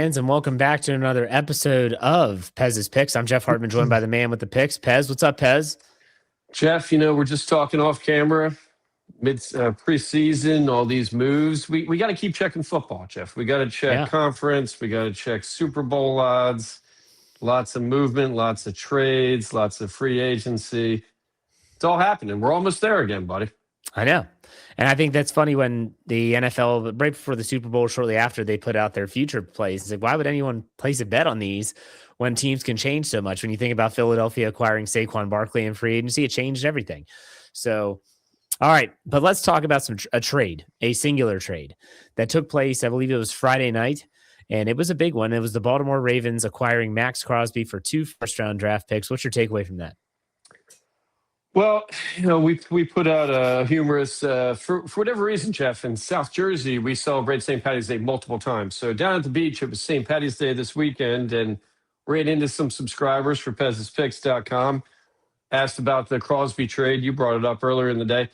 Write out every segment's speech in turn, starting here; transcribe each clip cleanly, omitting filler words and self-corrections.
And welcome back to another episode of Pez's Picks. I'm Jeff Hartman, joined by the man with the picks, Pez. What's up, Pez? Jeff, we're just talking off camera, mid preseason, all these moves. We got to keep checking football, Jeff. We got to check Yeah, conference. We got to check Super Bowl odds. Lots of movement, lots of trades, lots of free agency. It's all happening. We're almost there again, buddy. I know. And I think that's funny when the NFL, right before the Super Bowl, shortly after, they put out their future plays. It's like, why would anyone place a bet on these when teams can change so much? When you think about Philadelphia acquiring Saquon Barkley in free agency, it changed everything. So, all right, but let's talk about a trade, a singular trade that took place. I believe it was Friday night, and it was a big one. It was the Baltimore Ravens acquiring Max Crosby for 2 first-round draft picks. What's your takeaway from that? Well, we put out a humorous for whatever reason, Jeff. In South Jersey, we celebrate St. Patty's Day multiple times. So down at the beach, it was St. Patty's Day this weekend, and ran into some subscribers for PezPicks.com. Asked about the Crosby trade. You brought it up earlier in the day.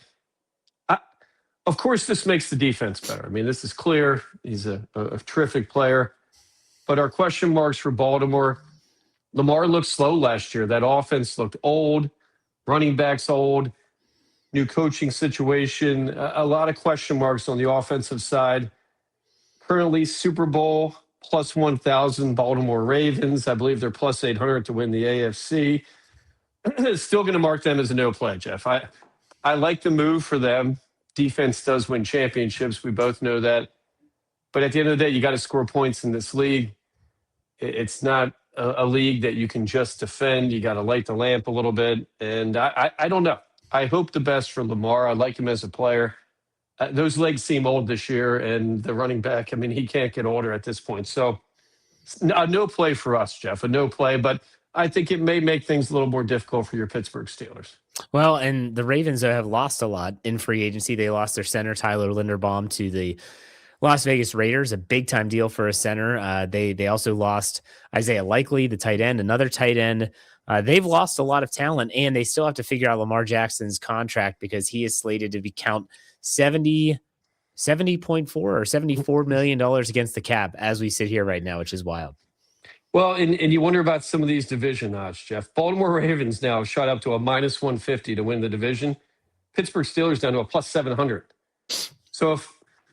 I, of course, this makes the defense better. I mean, this is clear. He's a terrific player. But our question marks for Baltimore, Lamar looked slow last year. That offense looked old. Running backs old. New coaching situation. A lot of question marks on the offensive side. Currently, Super Bowl plus 1,000 Baltimore Ravens. I believe they're plus 800 to win the AFC. It's still going to mark them as a no play, Jeff. I like the move for them. Defense does win championships. We both know that. But at the end of the day, you got to score points in this league. It's not a league that you can just defend. You got to light the lamp a little bit. And I don't know. I hope the best for Lamar. I like him as a player. Those legs seem old this year. And the running back, I mean, he can't get older at this point. So a no play for us, Jeff, a no play. But I think it may make things a little more difficult for your Pittsburgh Steelers. Well, and the Ravens have lost a lot in free agency. They lost their center, Tyler Linderbaum, to the Las Vegas Raiders, a big time deal for a center. They also lost Isaiah Likely, the tight end, another tight end. They've lost a lot of talent, and they still have to figure out Lamar Jackson's contract because he is slated to be count 70.4 or $74 million against the cap as we sit here right now, which is wild. Well, and you wonder about some of these division odds, Jeff. Baltimore Ravens now shot up to a minus 150 to win the division. Pittsburgh Steelers down to a plus 700. So if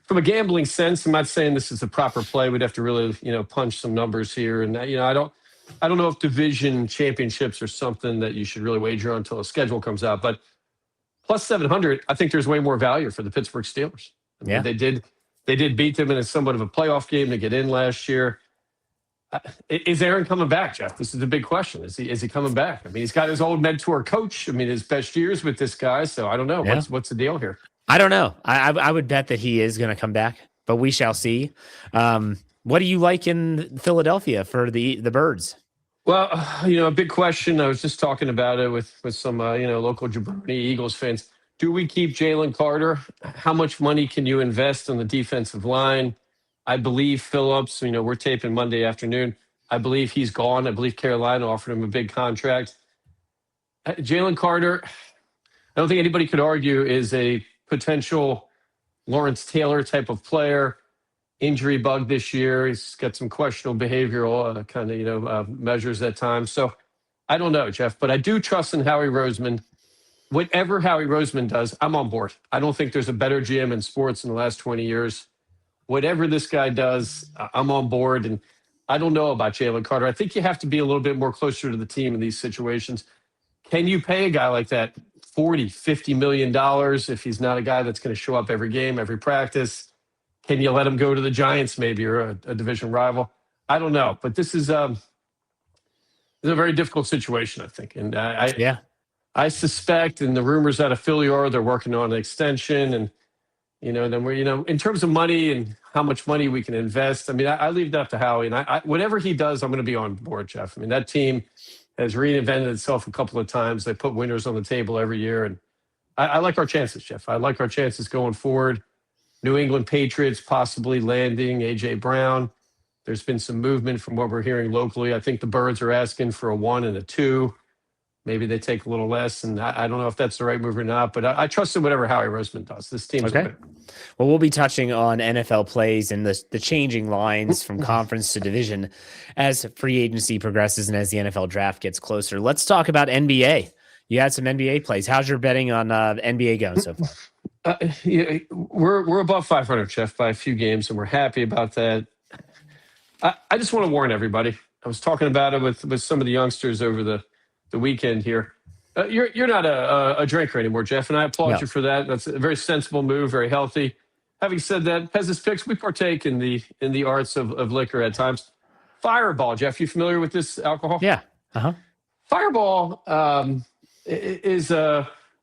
from a gambling sense, I'm not saying this is the proper play. We'd have to really, punch some numbers here. And, I don't know if division championships are something that you should really wager on until a schedule comes out. But plus 700, I think there's way more value for the Pittsburgh Steelers. I mean, they did beat them in a somewhat of a playoff game to get in last year. Is Aaron coming back, Jeff? This is the big question. Is he coming back? I mean, he's got his old mentor coach. I mean, his best years with this guy. So I don't know. Yeah. What's the deal here? I don't know. I would bet that he is going to come back, but we shall see. What do you like in Philadelphia for the Birds? Well, a big question. I was just talking about it with some, local Jabroni Eagles fans. Do we keep Jalen Carter? How much money can you invest on the defensive line? I believe Phillips, we're taping Monday afternoon. I believe he's gone. I believe Carolina offered him a big contract. Jalen Carter, I don't think anybody could argue, is a potential Lawrence Taylor type of player. Injury bug this year. He's got some questionable behavioral measures at times. So I don't know, Jeff, but I do trust in Howie Roseman. Whatever Howie Roseman does, I'm on board. I don't think there's a better GM in sports in the last 20 years. Whatever this guy does, I'm on board. And I don't know about Jalen Carter. I think you have to be a little bit more closer to the team in these situations. Can you pay a guy like that $40-50 million if he's not a guy that's going to show up every game, every practice? Can you let him go to the Giants maybe, or a division rival? I don't know. But this is a very difficult situation, I think. And I suspect, and the rumors out of Philly are they're working on an extension. And, then we're, in terms of money and how much money we can invest, I mean, I leave that up to Howie. And whatever he does, I'm going to be on board, Jeff. I mean, that team has reinvented itself a couple of times. They put winners on the table every year. And I like our chances, Jeff. I like our chances going forward. New England Patriots possibly landing A.J. Brown. There's been some movement from what we're hearing locally. I think the Birds are asking for a 1 and a 2. maybe they take a little less. And I don't know if that's the right move or not, but I trust in whatever Howie Roseman does. This team's Okay. Well, we'll be touching on NFL plays and the changing lines from conference to division as free agency progresses and as the NFL draft gets closer. Let's talk about NBA. You had some NBA plays. How's your betting on NBA going so far? Yeah, we're above 500, Jeff, by a few games, and we're happy about that. I just want to warn everybody. I was talking about it with some of the youngsters over the weekend here. You're not a drinker anymore, Jeff, and I applaud you for that. That's a very sensible move, very healthy. Having said that, Pez's Picks, we partake in the arts of liquor at times. Fireball, Jeff, you familiar with this alcohol? Yeah. Uh-huh. Fireball is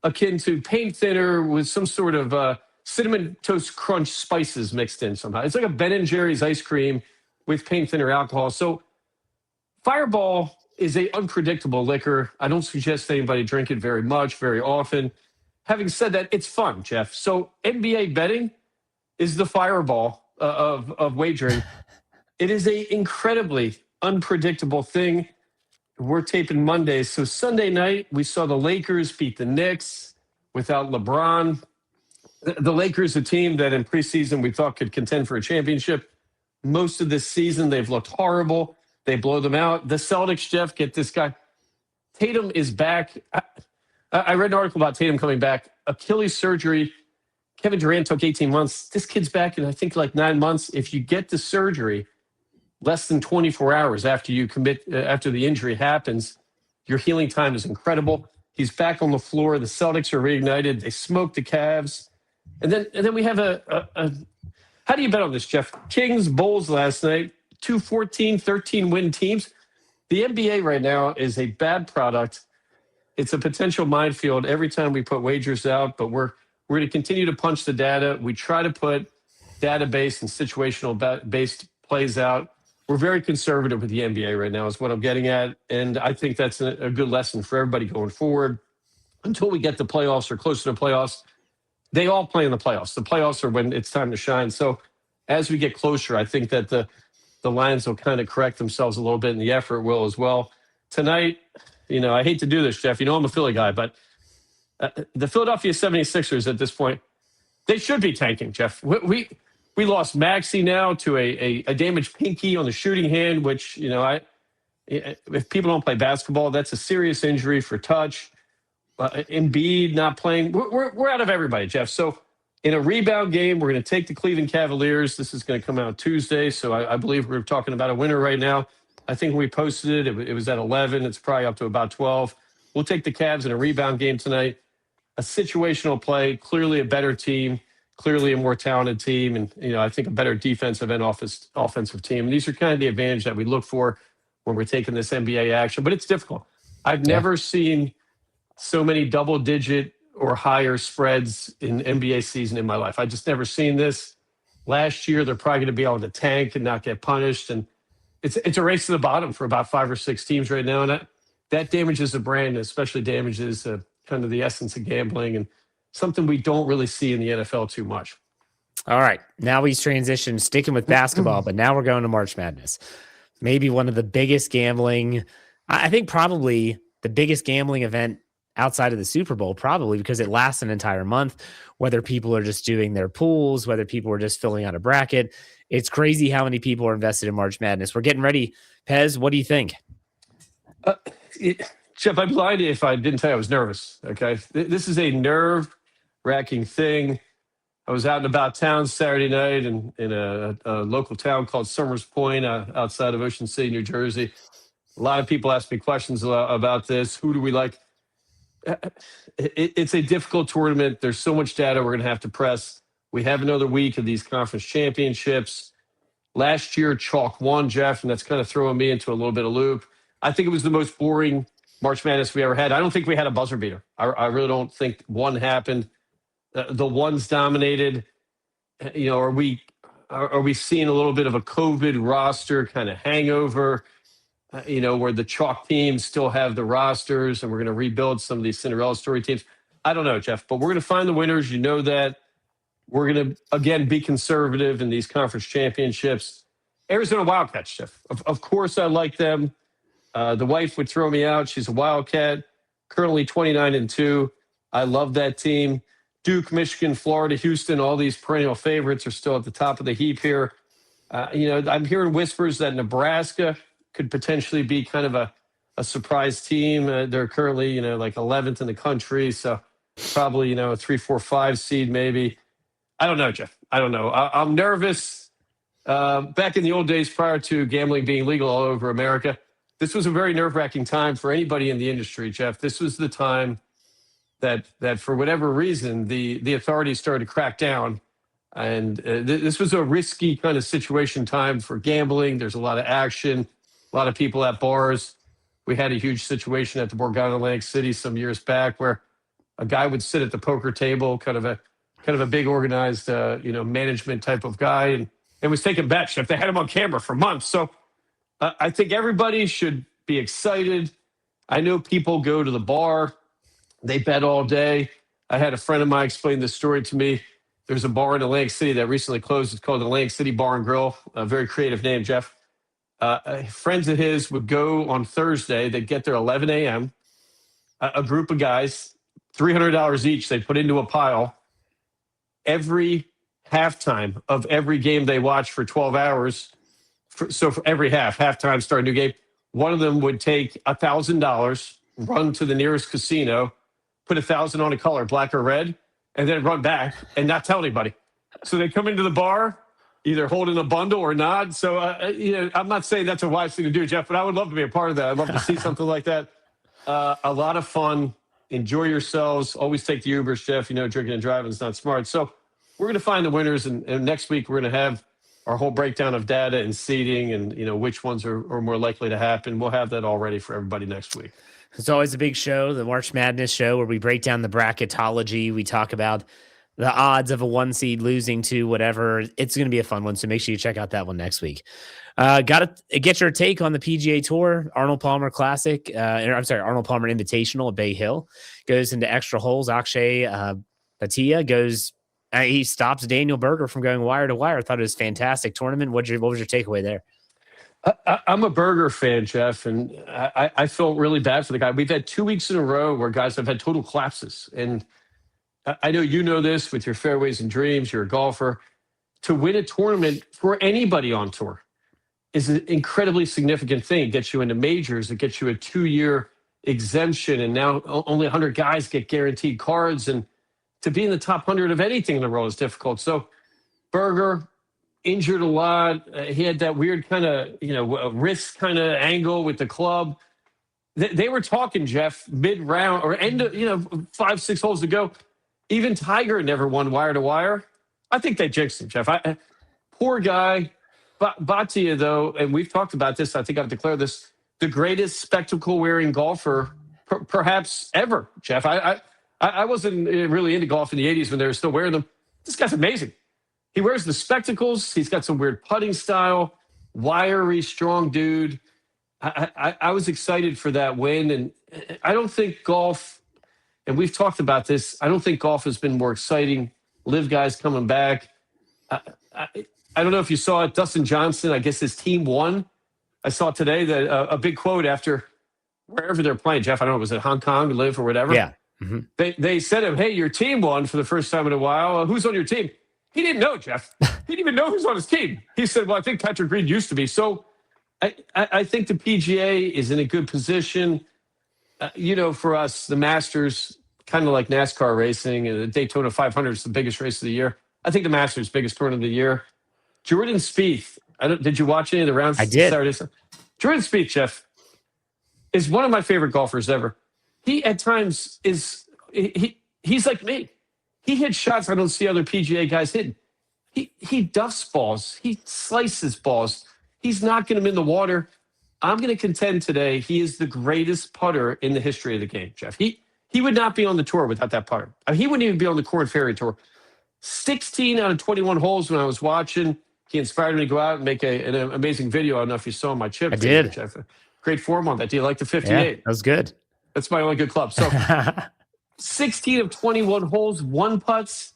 akin to paint thinner with some sort of cinnamon toast crunch spices mixed in somehow. It's like a Ben & Jerry's ice cream with paint thinner alcohol. So Fireball is a unpredictable liquor. I don't suggest anybody drink it very much, very often. Having said that, it's fun, Jeff. So NBA betting is the Fireball of wagering. It is a incredibly unpredictable thing. We're taping Mondays. So Sunday night, we saw the Lakers beat the Knicks without LeBron. The Lakers, a team that in preseason we thought could contend for a championship. Most of this season, they've looked horrible. They blow them out. The Celtics, Jeff, get this guy. Tatum is back. I read an article about Tatum coming back. Achilles surgery. Kevin Durant took 18 months. This kid's back in, I think, like 9 months. If you get the surgery less than 24 hours after you after the injury happens, your healing time is incredible. He's back on the floor. The Celtics are reignited. They smoked the Cavs. And then we have how do you bet on this, Jeff? Kings, Bulls last night, 2 14, 13 win teams. The NBA right now is a bad product. It's a potential minefield every time we put wagers out, but we're going to continue to punch the data. We try to put database and situational based plays out. We're very conservative with the NBA right now is what I'm getting at. And I think that's a good lesson for everybody going forward. Until we get the playoffs or closer to playoffs, they all play in the playoffs. The playoffs are when it's time to shine. So as we get closer, I think that the lines will kind of correct themselves a little bit and the effort will as well. Tonight, I hate to do this, Jeff. I'm a Philly guy, but the Philadelphia 76ers at this point, they should be tanking, Jeff. We lost Maxey now to a damaged pinky on the shooting hand, which, if people don't play basketball, that's a serious injury for touch. Embiid not playing. We're out of everybody, Jeff. So in a rebound game, we're going to take the Cleveland Cavaliers. This is going to come out Tuesday, so I believe we're talking about a winner right now. I think when we posted it was at 11. It's probably up to about 12. We'll take the Cavs in a rebound game tonight. A situational play, clearly a better team, clearly a more talented team, and I think a better defensive and offensive team. And these are kind of the advantage that we look for when we're taking this NBA action. But it's difficult. I've never seen so many double-digit or higher spreads in NBA season in my life. I just never seen this. Last year, they're probably going to be able to tank and not get punished. And it's a race to the bottom for about 5 or 6 teams right now. And that damages the brand, especially damages kind of the essence of gambling and something we don't really see in the NFL too much. All right. Now we transition, sticking with basketball, but now we're going to March Madness. Maybe one of the biggest gambling, I think probably the biggest gambling event outside of the Super Bowl, probably because it lasts an entire month, whether people are just doing their pools, whether people are just filling out a bracket. It's crazy how many people are invested in March Madness. We're getting ready. Pez, what do you think? Jeff, I'd be lying to you if I didn't tell you I was nervous. Okay. This is a nerve-wracking thing. I was out and about town Saturday night in a local town called Summers Point outside of Ocean City, New Jersey. A lot of people ask me questions about this. Who do we like? It's a difficult tournament. There's so much data we're going to have to press. We have another week of these conference championships. Last year, Chalk won, Jeff, and that's kind of throwing me into a little bit of loop. I think it was the most boring March Madness we ever had. I don't think we had a buzzer beater. I really don't think one happened. The ones dominated. Are we seeing a little bit of a COVID roster kind of hangover? Where the chalk teams still have the rosters and we're going to rebuild some of these Cinderella story teams. I don't know, Jeff, but we're going to find the winners. That we're going to, again, be conservative in these conference championships. Arizona Wildcats, Jeff. Of course, I like them. The wife would throw me out. She's a Wildcat. currently 29-2. I love that team. Duke, Michigan, Florida, Houston, all these perennial favorites are still at the top of the heap here. I'm hearing whispers that Nebraska could potentially be kind of a surprise team. They're currently, like 11th in the country. So probably, a 3, 4, 5 seed maybe. I don't know, Jeff. I don't know. I'm nervous. Back in the old days prior to gambling being legal all over America, this was a very nerve-wracking time for anybody in the industry, Jeff. This was the time that for whatever reason, the authorities started to crack down. And this was a risky kind of situation time for gambling. There's a lot of action, a lot of people at bars. We had a huge situation at the Borgata Atlantic City some years back where a guy would sit at the poker table, kind of a big organized, management type of guy, and was taking bets. If they had him on camera for months. So I think everybody should be excited. I know people go to the bar. They bet all day. I had a friend of mine explain this story to me. There's a bar in Atlantic City that recently closed. It's called Atlantic City Bar and Grill. A very creative name, Jeff. Friends of his would go on Thursday. They'd get there 11 a.m. A group of guys, $300 each, they put into a pile. Every halftime of every game they watched for 12 hours, so for every halftime, start a new game, one of them would take $1,000, run to the nearest casino, put 1,000 on a color, black or red, and then run back and not tell anybody. So they come into the bar, either holding a bundle or not. So, I'm not saying that's a wise thing to do, Jeff, but I would love to be a part of that. I'd love to see something like that. A lot of fun. Enjoy yourselves. Always take the Ubers, Jeff. Drinking and driving is not smart. So we're going to find the winners. And next week, we're going to have our whole breakdown of data and seeding and, which ones are more likely to happen. We'll have that all ready for everybody next week. It's always a big show, the March Madness show, where we break down the bracketology. We talk about the odds of a 1 seed losing to whatever. It's going to be a fun one, so make sure you check out that one next week. Got to get your take on the PGA Tour. Arnold Palmer Classic. Arnold Palmer Invitational at Bay Hill goes into extra holes. Akshay Bhatia goes. He stops Daniel Berger from going wire to wire. I thought it was a fantastic tournament. What was your takeaway there? I'm a Berger fan, Jeff, and I felt really bad for the guy. We've had 2 weeks in a row where guys have had total collapses. And I know you know this with your Fairways and Dreams. You're a golfer. To win a tournament for anybody on tour is an incredibly significant thing. It gets you into majors. It gets you a 2-year exemption. And now only 100 guys get guaranteed cards. And to be in the top 100 of anything in the world is difficult. So Berger, injured a lot. He had that weird kind of, wrist kind of angle with the club. They were talking, Jeff, mid-round or end of, 5, 6 holes to go. Even Tiger never won wire to wire. I think they jinxed him, Jeff. Poor guy. Bhatia, though, and we've talked about this, I think I've declared this, the greatest spectacle-wearing golfer perhaps ever, Jeff. I wasn't really into golf in the 80s when they were still wearing them. This guy's amazing. He wears the spectacles. He's got some weird putting style, wiry, strong dude. I was excited for that win. And I don't think golf, and we've talked about this, I don't think golf has been more exciting. Live guys coming back. I don't know if you saw it. Dustin Johnson, I guess his team won. I saw today that a big quote after wherever they're playing, Jeff, I don't know, was it Hong Kong, Live or whatever? Yeah. Mm-hmm. They said to him, hey, your team won for the first time in a while. Who's on your team? He didn't know, Jeff. He didn't even know who's on his team. He said, well, I think Patrick Reed used to be. So I think the PGA is in a good position. For us, the Masters, kind of like NASCAR racing, and the Daytona 500 is the biggest race of the year. I think the Masters biggest tournament of the year. Jordan Spieth. Did you watch any of the rounds? I did. Saturday? Jordan Spieth, Jeff, is one of my favorite golfers ever. He at times he's like me. He hits shots I don't see other PGA guys hitting. He dusts balls. He slices balls. He's knocking them in the water. I'm going to contend today he is the greatest putter in the history of the game, Jeff. He would not be on the tour without that putter. He wouldn't even be on the Korn Ferry Tour. 16 out of 21 holes when I was watching. He inspired me to go out and make an amazing video. I don't know if you saw my chip. I did. Jeff. Great form on that. Do you like the 58? Yeah, that was good. That's my only good club. So 16 of 21 holes, 1 putts.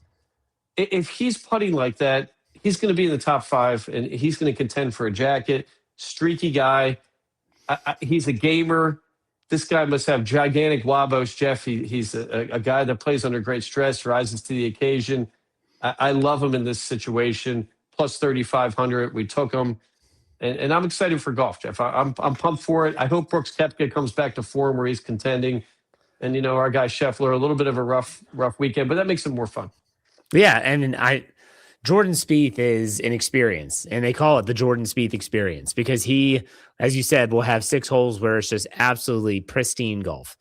If he's putting like that, he's going to be in the top 5, and he's going to contend for a jacket. Streaky guy. He's a gamer. This guy must have gigantic wabos, Jeff. He's a guy that plays under great stress, rises to the occasion. I love him in this situation. Plus 3,500. We took him. And I'm excited for golf, Jeff. I'm pumped for it. I hope Brooks Koepka comes back to form where he's contending. And, our guy Scheffler, a little bit of a rough weekend, but that makes it more fun. Yeah, and Jordan Spieth is an experience, and they call it the Jordan Spieth experience because he, as you said, will have 6 holes where it's just absolutely pristine golf.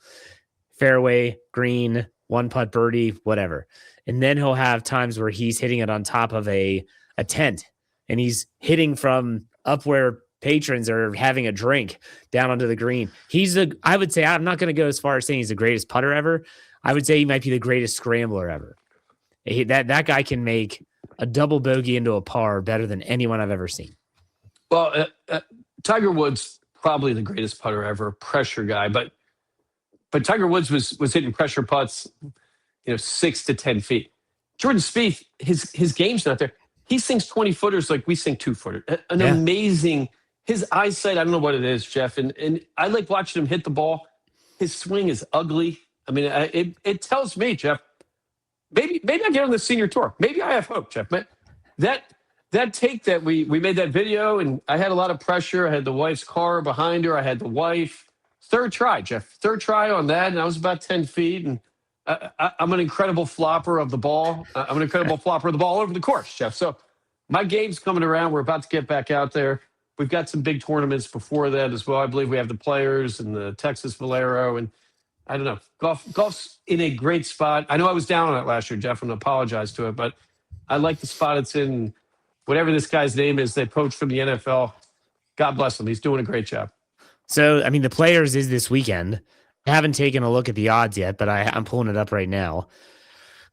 Fairway, green, one putt birdie, whatever. And then he'll have times where he's hitting it on top of a tent, and he's hitting from up where patrons are having a drink down onto the green. I would say, I'm not going to go as far as saying he's the greatest putter ever. I would say he might be the greatest scrambler ever. That guy can make a double bogey into a par better than anyone I've ever seen. Well, Tiger Woods, probably the greatest putter ever, pressure guy. But Tiger Woods was hitting pressure putts, 6 to 10 feet. Jordan Spieth, his game's not there. He sinks 20-footers like we sink 2-footers. Amazing. His eyesight, I don't know what it is, Jeff. And I like watching him hit the ball. His swing is ugly. I mean, it tells me, Jeff, maybe I get on the senior tour. Maybe I have hope, Jeff. Man, that take that we made that video, and I had a lot of pressure. I had the wife's car behind her. I had the wife. Third try, Jeff. Third try on that, and I was about 10 feet. And I'm an incredible flopper of the ball. I'm an incredible flopper of the ball all over the course, Jeff. So my game's coming around. We're about to get back out there. We've got some big tournaments before that as well. I believe we have the Players and the Texas Valero, and I don't know. Golf's in a great spot. I know I was down on it last year, Jeff. I'm going to apologize to it, but I like the spot it's in. Whatever this guy's name is, they poached from the NFL. God bless him. He's doing a great job. So, I mean, the Players is this weekend. I haven't taken a look at the odds yet, but I'm pulling it up right now.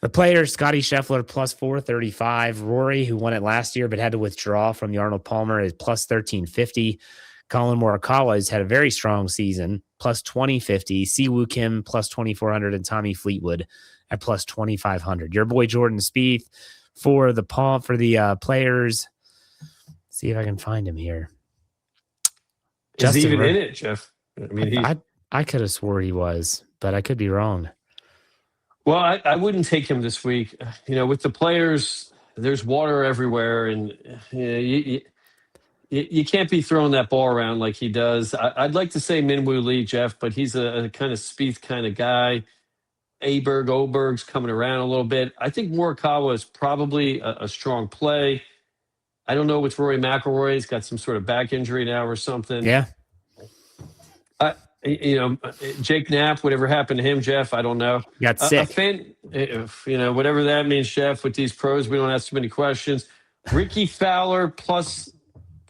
The Players, Scotty Scheffler, plus 435. Rory, who won it last year but had to withdraw from the Arnold Palmer, is plus 1350. Colin Morikawa has had a very strong season, plus 2050. Siwoo Kim, plus 2400. And Tommy Fleetwood at plus 2500. Your boy Jordan Spieth for the Players. See if I can find him here. Is he even in it, Jeff? I mean, I could have swore he was, but I could be wrong. Well, I wouldn't take him this week. With the Players, there's water everywhere, and you can't be throwing that ball around like he does. I'd like to say Minwoo Lee, Jeff, but he's a kind of Spieth kind of guy. Oberg's coming around a little bit. I think Morikawa is probably a strong play. I don't know with Rory McIlroy. He's got some sort of back injury now or something. Yeah. Jake Knapp, whatever happened to him, Jeff, I don't know. Got sick. Whatever that means, Jeff, with these pros, we don't ask too many questions. Ricky Fowler plus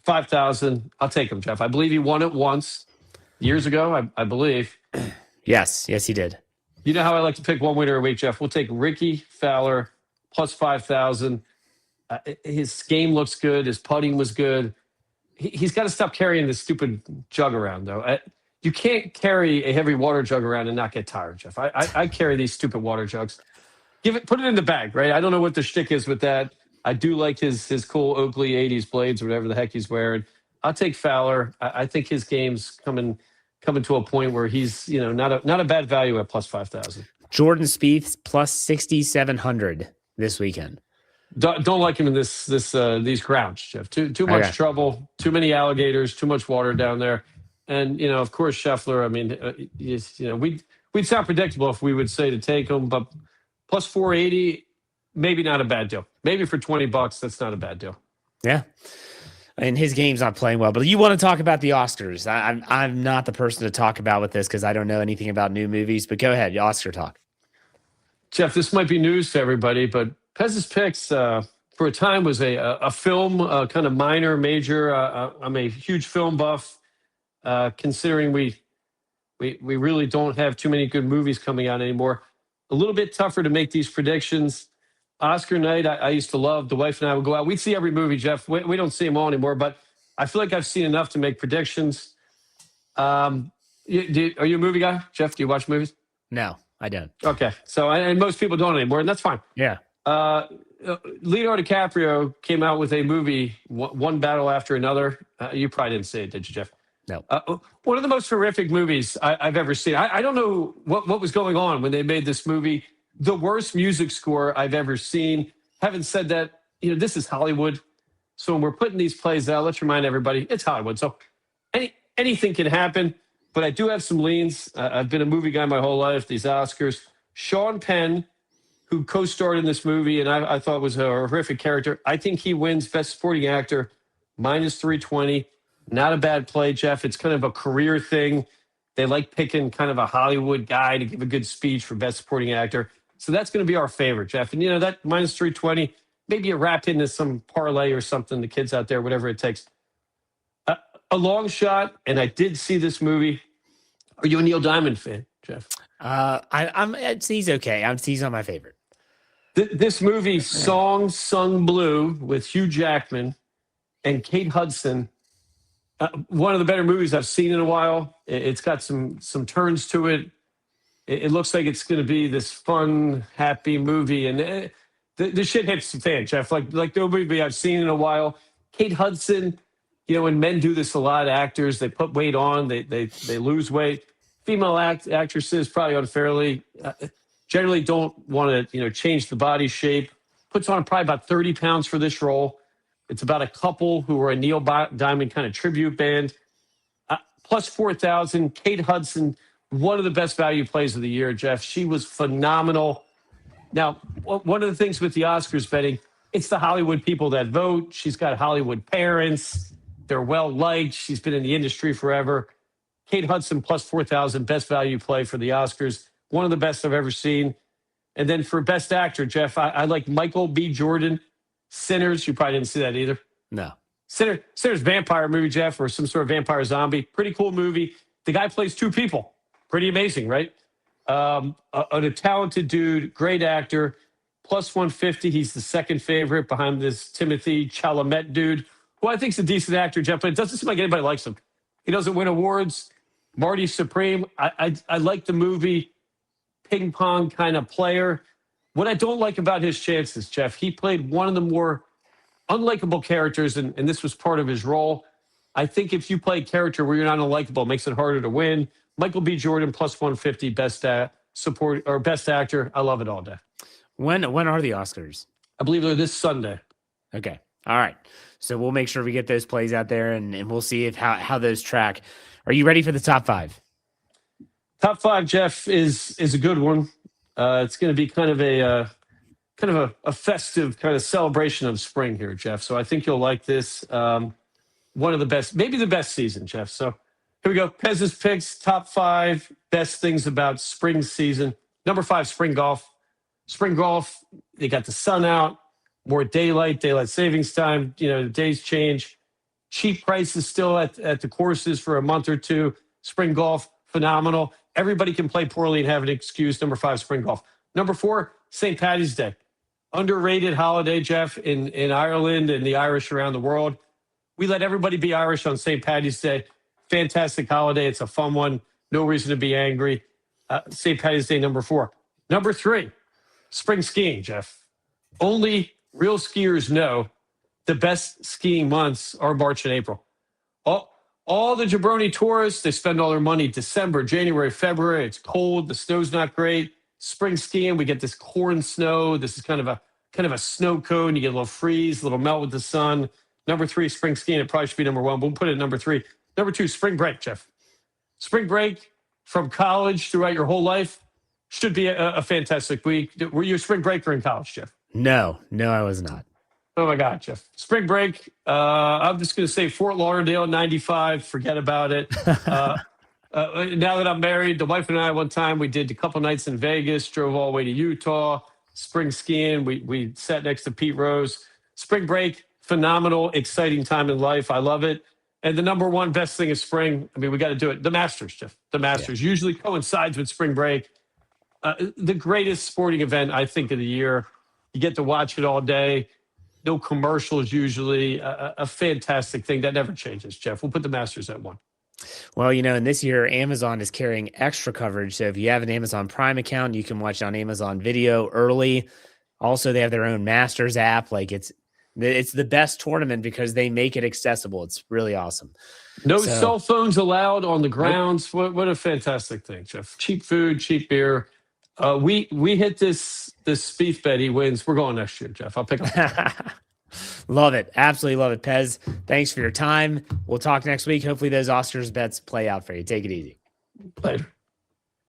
5,000. I'll take him, Jeff. I believe he won it once years ago, I believe. Yes, he did. You know how I like to pick one winner a week, Jeff. We'll take Ricky Fowler plus 5,000. His game looks good. His putting was good. He's got to stop carrying this stupid jug around, though. You can't carry a heavy water jug around and not get tired, Jeff. I carry these stupid water jugs. Put it in the bag, right? I don't know what the shtick is with that. I do like his cool Oakley 80s blades, or whatever the heck he's wearing. I'll take Fowler. I think his game's coming to a point where he's not a bad value at plus 5,000. Jordan Spieth plus 6,700 this weekend. Don't like him in these grounds, Jeff. Too much trouble, too many alligators, too much water down there, and of course Scheffler. I mean, we'd sound predictable if we would say to take him, but plus 480, maybe not a bad deal. Maybe for $20, that's not a bad deal. Yeah. And his game's not playing well, but you want to talk about the Oscars. I'm not the person to talk about with this because I don't know anything about new movies, but go ahead. Oscar talk. Jeff, this might be news to everybody, but Pez's Picks for a time was a film, kind of minor, major. I'm a huge film buff, considering we really don't have too many good movies coming out anymore. A little bit tougher to make these predictions. Oscar night, I used to love. The wife and I would go out. We'd see every movie, Jeff. We don't see them all anymore, but I feel like I've seen enough to make predictions. Are you a movie guy, Jeff? Do you watch movies? No, I don't. Okay. So, and most people don't anymore, and that's fine. Yeah. Leonardo DiCaprio came out with a movie, One Battle After Another. You probably didn't see it, did you, Jeff? No. One of the most horrific movies I've ever seen. I don't know what was going on when they made this movie. The worst music score I've ever seen. Having said that, this is Hollywood. So when we're putting these plays out, let's remind everybody it's Hollywood. So anything can happen. But I do have some leans. I've been a movie guy my whole life. These Oscars. Sean Penn, who co-starred in this movie, and I thought was a horrific character. I think he wins Best Supporting Actor, -320. Not a bad play, Jeff. It's kind of a career thing. They like picking kind of a Hollywood guy to give a good speech for Best Supporting Actor. So that's going to be our favorite, Jeff. And, that -320, maybe a wrap into some parlay or something, the kids out there, whatever it takes. A long shot, and I did see this movie. Are you a Neil Diamond fan, Jeff? He's okay. He's not my favorite. This movie, Song Sung Blue, with Hugh Jackman and Kate Hudson, one of the better movies I've seen in a while. It's got some turns to it. It looks like it's going to be this fun, happy movie, and the shit hits the fan, Jeff. Like no movie I've seen in a while. Kate Hudson. When men do this a lot, actors, they put weight on, they lose weight. Female actresses, probably unfairly, generally don't want to, change the body shape. Puts on probably about 30 pounds for this role. It's about a couple who are a Neil Diamond kind of tribute band. Plus 4,000. Kate Hudson, one of the best value plays of the year, Jeff. She was phenomenal. Now, one of the things with the Oscars betting, it's the Hollywood people that vote. She's got Hollywood parents. They're well liked. She's been in the industry forever. Kate Hudson plus 4,000, best value play for the Oscars. One of the best I've ever seen. And then for best actor, Jeff, I like Michael B. Jordan, Sinners. You probably didn't see that either. No. Sinners vampire movie, Jeff, or some sort of vampire zombie. Pretty cool movie. The guy plays two people. Pretty amazing, right? A talented dude, great actor. Plus 150. He's the second favorite behind this Timothy Chalamet dude, who I think is a decent actor, Jeff, but it doesn't seem like anybody likes him. He doesn't win awards. Marty Supreme, I like the movie, ping pong kind of player. What I don't like about his chances, Jeff, he played one of the more unlikable characters, and this was part of his role. I think if you play a character where you're not unlikable, it makes it harder to win. Michael B. Jordan, plus 150, best support or best actor. I love it all day. When are the Oscars? I believe they're this Sunday. Okay. All right. So we'll make sure we get those plays out there, and we'll see how those track. Are you ready for the top five? Top five, Jeff, is a good one. It's going to be kind of a festive kind of celebration of spring here, Jeff. So I think you'll like this. One of the best, maybe the best season, Jeff. So here we go. Pez's picks, top five best things about spring season. Number 5, spring golf. Spring golf, they got the sun out, more daylight savings time. The days change. Cheap prices still at the courses for a month or two. Spring golf, phenomenal. Everybody can play poorly and have an excuse. Number 5, spring golf. Number 4, St. Paddy's Day. Underrated holiday, Jeff, in Ireland and the Irish around the world. We let everybody be Irish on St. Paddy's Day. Fantastic holiday. It's a fun one. No reason to be angry. St. Paddy's Day, number 4. Number 3, spring skiing, Jeff. Only real skiers know the best skiing months are March and April. All the jabroni tourists, they spend all their money December, January, February. It's cold. The snow's not great. Spring skiing, we get this corn snow. This is kind of a snow cone. You get a little freeze, a little melt with the sun. Number 3, spring skiing. It probably should be number 1. We'll put it at number 3. Number 2, spring break, Jeff. Spring break from college throughout your whole life should be a fantastic week. Were you a spring breaker in college, Jeff? No, I was not. Oh, my God, Jeff. Spring break. I'm just going to say Fort Lauderdale, 95. Forget about it. Now that I'm married, the wife and I, one time, we did a couple nights in Vegas, drove all the way to Utah, spring skiing. We sat next to Pete Rose. Spring break, phenomenal, exciting time in life. I love it. And the number one best thing is spring. I mean, we got to do it. The Masters, Jeff. The Masters usually coincides with spring break. The greatest sporting event, I think, of the year. You get to watch it all day. No commercials usually. A fantastic thing that never changes, Jeff. We'll put the Masters at 1. Well, and this year, Amazon is carrying extra coverage. So if you have an Amazon Prime account, you can watch it on Amazon Video early. Also, they have their own Masters app. Like it's the best tournament because they make it accessible. It's really awesome. No So- cell phones allowed on the grounds. What a fantastic thing, Jeff. Cheap food, cheap beer. We hit this beef bet. He wins. We're going next year, Jeff. I'll pick up. Love it. Absolutely love it. Pez, thanks for your time. We'll talk next week. Hopefully those Oscars bets play out for you. Take it easy. Later.